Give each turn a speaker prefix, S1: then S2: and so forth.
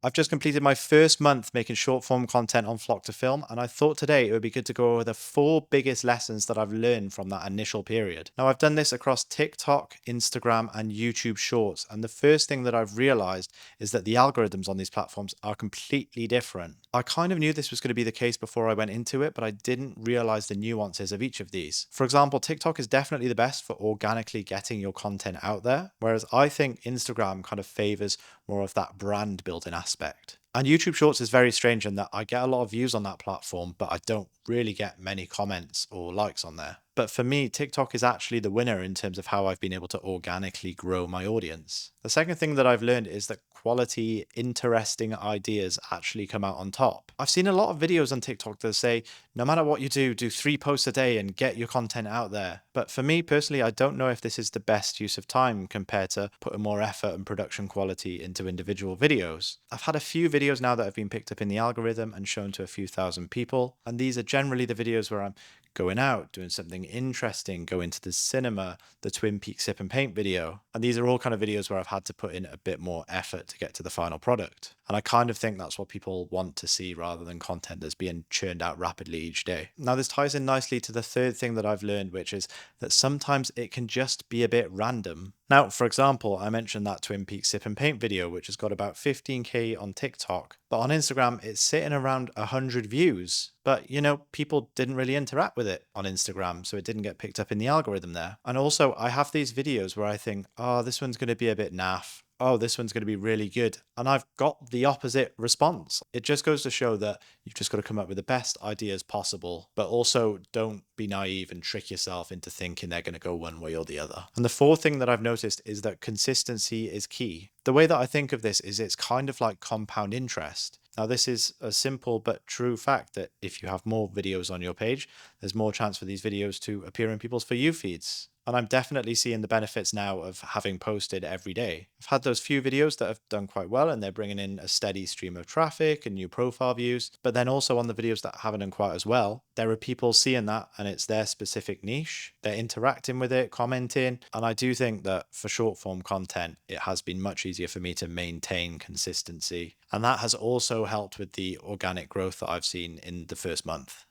S1: I've just completed my first month making short form content on FlockToFilm, and I thought today it would be good to go over the 4 biggest lessons that I've learned from that initial period. Now, I've done this across TikTok, Instagram, and YouTube Shorts, and the first thing that I've realized is that the algorithms on these platforms are completely different. I kind of knew this was going to be the case before I went into it, but I didn't realize the nuances of each of these. For example, TikTok is definitely the best for organically getting your content out there, whereas I think Instagram kind of favors more of that brand building aspect. And YouTube Shorts is very strange in that I get a lot of views on that platform, but I don't really get many comments or likes on there. But for me, TikTok is actually the winner in terms of how I've been able to organically grow my audience. The second thing that I've learned is that quality, interesting ideas actually come out on top. I've seen a lot of videos on TikTok that say, no matter what you do 3 posts a day and get your content out there. But for me personally, I don't know if this is the best use of time compared to putting more effort and production quality into individual videos. I've had a few videos now that have been picked up in the algorithm and shown to a few thousand people, and these are generally the videos where I'm going out, doing something interesting, going to the cinema, the Twin Peaks sip and paint video. And these are all kind of videos where I've had to put in a bit more effort to get to the final product. And I kind of think that's what people want to see rather than content that's being churned out rapidly each day. Now, this ties in nicely to the third thing that I've learned, which is that sometimes it can just be a bit random. Now, for example, I mentioned that Twin Peaks sip and paint video, which has got about 15K on TikTok, but on Instagram, it's sitting around 100 views. But, people didn't really interact with it on Instagram, so it didn't get picked up in the algorithm there. And also, I have these videos where I think, oh, this one's going to be a bit naff. Oh, this one's going to be really good. And I've got the opposite response. It just goes to show that you've just got to come up with the best ideas possible, but also don't be naive and trick yourself into thinking they're going to go one way or the other. And the fourth thing that I've noticed is that consistency is key. The way that I think of this is it's kind of like compound interest. Now, this is a simple but true fact that if you have more videos on your page, there's more chance for these videos to appear in people's For You feeds. And I'm definitely seeing the benefits now of having posted every day. I've had those few videos that have done quite well and they're bringing in a steady stream of traffic and new profile views. But then also on the videos that haven't done quite as well, there are people seeing that and it's their specific niche. They're interacting with it, commenting. And I do think that for short form content, it has been much easier for me to maintain consistency. And that has also helped with the organic growth that I've seen in the first month.